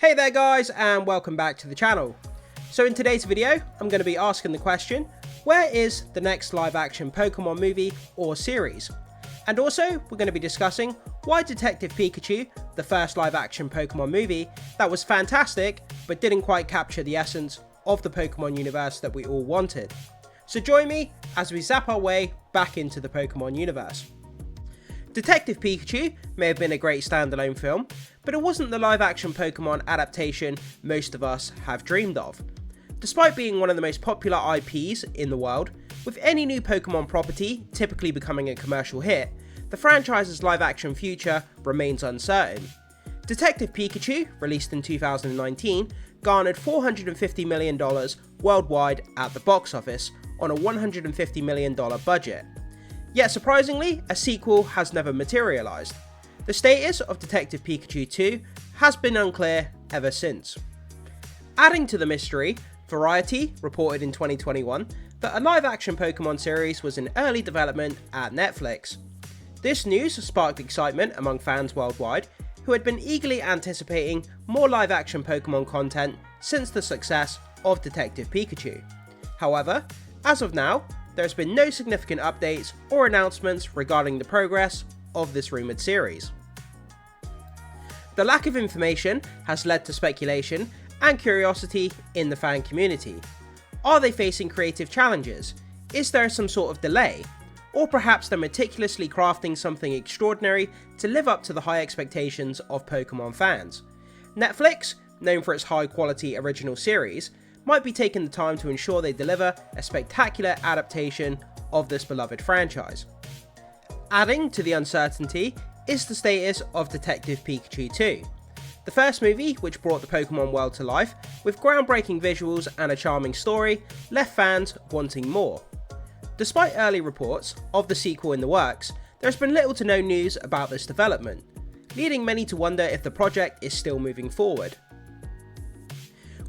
Hey there guys, and welcome back to the channel. So in today's video, I'm going to be asking the question, where is the next live action Pokemon movie or series? And also, we're going to be discussing why Detective Pikachu, the first live action Pokemon movie that was fantastic, but didn't quite capture the essence of the Pokemon universe that we all wanted. So join me as we zap our way back into the Pokemon universe. Detective Pikachu may have been a great standalone film, but it wasn't the live-action Pokemon adaptation most of us have dreamed of. Despite being one of the most popular IPs in the world, with any new Pokemon property typically becoming a commercial hit, the franchise's live-action future remains uncertain. Detective Pikachu, released in 2019, garnered $450 million worldwide at the box office on a $150 million budget. Yet surprisingly, a sequel has never materialized. The status of Detective Pikachu 2 has been unclear ever since. Adding to the mystery, Variety reported in 2021 that a live-action Pokemon series was in early development at Netflix. This news sparked excitement among fans worldwide, who had been eagerly anticipating more live-action Pokemon content since the success of Detective Pikachu. However, as of now, there has been no significant updates or announcements regarding the progress of this rumoured series. The lack of information has led to speculation and curiosity in the fan community. Are they facing creative challenges? Is there some sort of delay? Or perhaps they're meticulously crafting something extraordinary to live up to the high expectations of Pokemon fans? Netflix, known for its high quality original series, might be taking the time to ensure they deliver a spectacular adaptation of this beloved franchise. Adding to the uncertainty is the status of Detective Pikachu 2. The first movie, which brought the Pokemon world to life with groundbreaking visuals and a charming story, left fans wanting more. Despite early reports of the sequel in the works, there has been little to no news about this development, leading many to wonder if the project is still moving forward.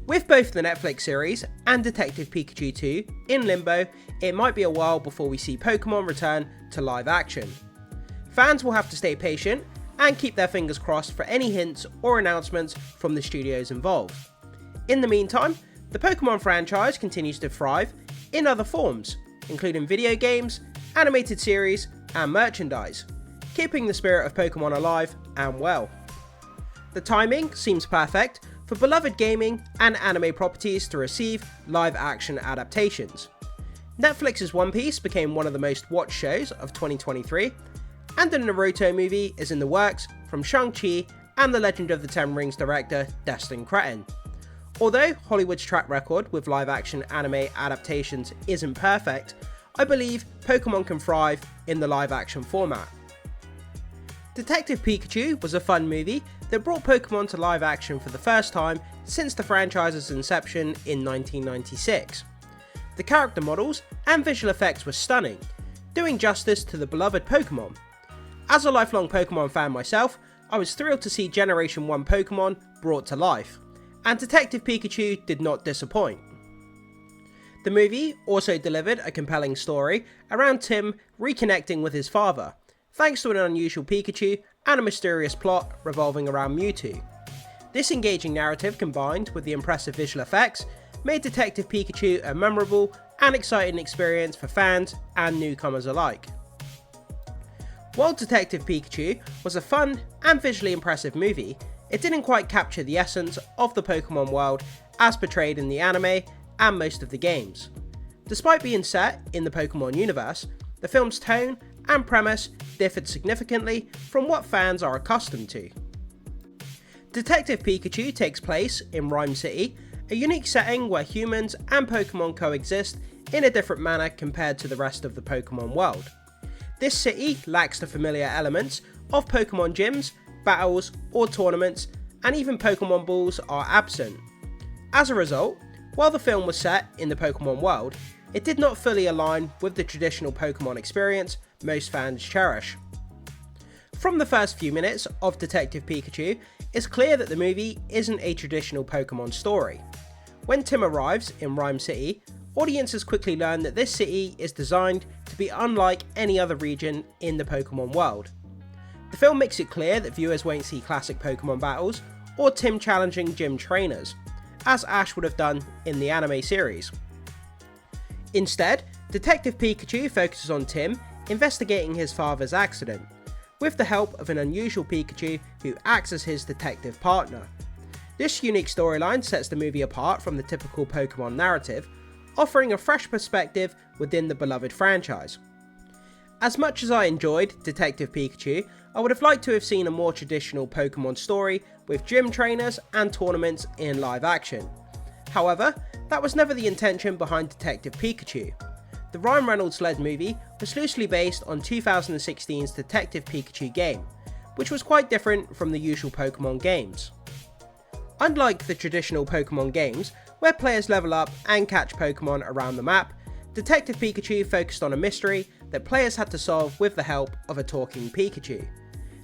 With both the Netflix series and Detective Pikachu 2 in limbo, it might be a while before we see Pokemon return to live action. Fans will have to stay patient and keep their fingers crossed for any hints or announcements from the studios involved. In the meantime, the Pokemon franchise continues to thrive in other forms, including video games, animated series, and merchandise, keeping the spirit of Pokemon alive and well. The timing seems perfect for beloved gaming and anime properties to receive live-action adaptations. Netflix's One Piece became one of the most watched shows of 2023, and a Naruto movie is in the works from Shang-Chi and the Legend of the Ten Rings director Destin Cretton. Although Hollywood's track record with live-action anime adaptations isn't perfect, I believe Pokemon can thrive in the live-action format. Detective Pikachu was a fun movie that brought Pokemon to live action for the first time since the franchise's inception in 1996. The character models and visual effects were stunning, doing justice to the beloved Pokemon. As a lifelong Pokemon fan myself, I was thrilled to see Generation 1 Pokemon brought to life, and Detective Pikachu did not disappoint. The movie also delivered a compelling story around Tim reconnecting with his father, thanks to an unusual Pikachu and a mysterious plot revolving around Mewtwo. This engaging narrative combined with the impressive visual effects made Detective Pikachu a memorable and exciting experience for fans and newcomers alike. While Detective Pikachu was a fun and visually impressive movie, it didn't quite capture the essence of the Pokemon world as portrayed in the anime and most of the games. Despite being set in the Pokemon universe, the film's tone and premise differed significantly from what fans are accustomed to. Detective Pikachu takes place in Rhyme City, a unique setting where humans and Pokemon coexist in a different manner compared to the rest of the Pokemon world. This city lacks the familiar elements of Pokemon gyms, battles, or tournaments, and even Pokemon balls are absent. As a result, while the film was set in the Pokemon world, it did not fully align with the traditional Pokemon experience most fans cherish. From the first few minutes of Detective Pikachu, it's clear that the movie isn't a traditional Pokemon story. When Tim arrives in Rhyme City, audiences quickly learn that this city is designed to be unlike any other region in the Pokemon world. The film makes it clear that viewers won't see classic Pokemon battles or Tim challenging gym trainers, as Ash would have done in the anime series. Instead, Detective Pikachu focuses on Tim investigating his father's accident, with the help of an unusual Pikachu who acts as his detective partner. This unique storyline sets the movie apart from the typical Pokémon narrative, offering a fresh perspective within the beloved franchise. As much as I enjoyed Detective Pikachu, I would have liked to have seen a more traditional Pokémon story with gym trainers and tournaments in live action. However, that was never the intention behind Detective Pikachu. The Ryan Reynolds-led movie was loosely based on 2016's Detective Pikachu game, which was quite different from the usual Pokémon games. Unlike the traditional Pokémon games, where players level up and catch Pokémon around the map, Detective Pikachu focused on a mystery that players had to solve with the help of a talking Pikachu.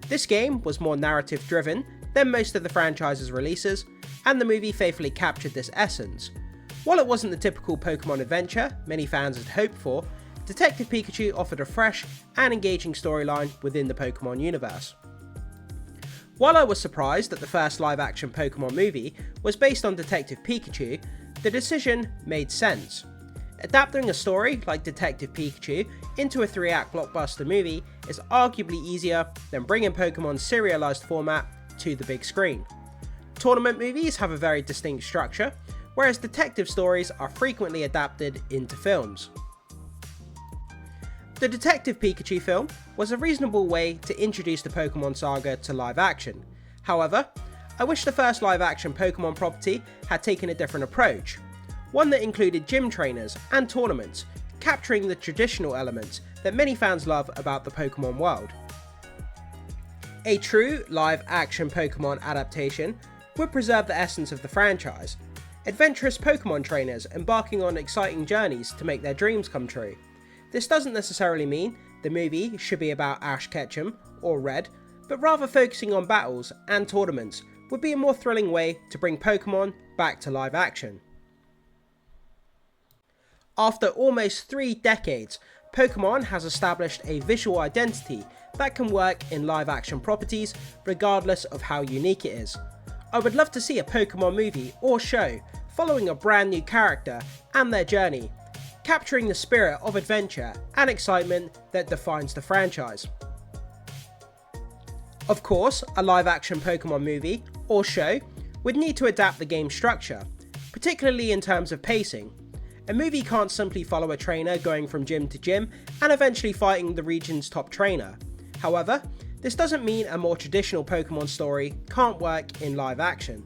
This game was more narrative driven than most of the franchise's releases, and the movie faithfully captured this essence. While it wasn't the typical Pokémon adventure many fans had hoped for, Detective Pikachu offered a fresh and engaging storyline within the Pokémon universe. While I was surprised that the first live-action Pokémon movie was based on Detective Pikachu, the decision made sense. Adapting a story like Detective Pikachu into a 3-act blockbuster movie is arguably easier than bringing Pokémon's serialized format to the big screen. Tournament movies have a very distinct structure, whereas detective stories are frequently adapted into films. The Detective Pikachu film was a reasonable way to introduce the Pokémon saga to live action. However, I wish the first live action Pokémon property had taken a different approach, one that included gym trainers and tournaments, capturing the traditional elements that many fans love about the Pokémon world. A true live action Pokémon adaptation would preserve the essence of the franchise, adventurous Pokémon trainers embarking on exciting journeys to make their dreams come true. This doesn't necessarily mean the movie should be about Ash Ketchum or Red, but rather focusing on battles and tournaments would be a more thrilling way to bring Pokémon back to live action. After almost 3 decades, Pokémon has established a visual identity that can work in live action properties regardless of how unique it is. I would love to see a Pokémon movie or show following a brand new character and their journey, capturing the spirit of adventure and excitement that defines the franchise. Of course, a live action Pokémon movie or show would need to adapt the game's structure, particularly in terms of pacing. A movie can't simply follow a trainer going from gym to gym and eventually fighting the region's top trainer. However, this doesn't mean a more traditional Pokémon story can't work in live action.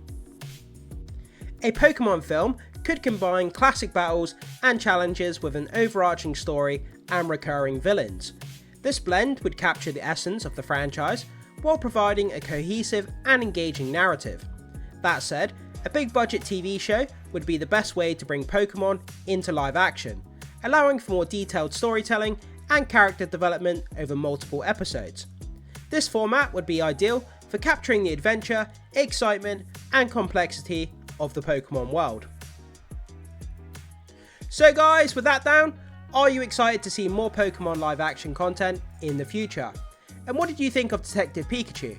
A Pokémon film could combine classic battles and challenges with an overarching story and recurring villains. This blend would capture the essence of the franchise while providing a cohesive and engaging narrative. That said, a big budget TV show would be the best way to bring Pokémon into live action, allowing for more detailed storytelling and character development over multiple episodes. This format would be ideal for capturing the adventure, excitement, and complexity of the Pokémon world. So guys, with that down, are you excited to see more Pokémon live action content in the future? And what did you think of Detective Pikachu?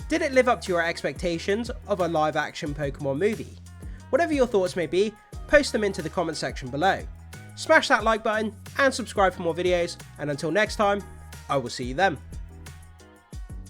Did it live up to your expectations of a live action Pokémon movie? Whatever your thoughts may be, post them into the comment section below. Smash that like button and subscribe for more videos, and until next time, I will see you then.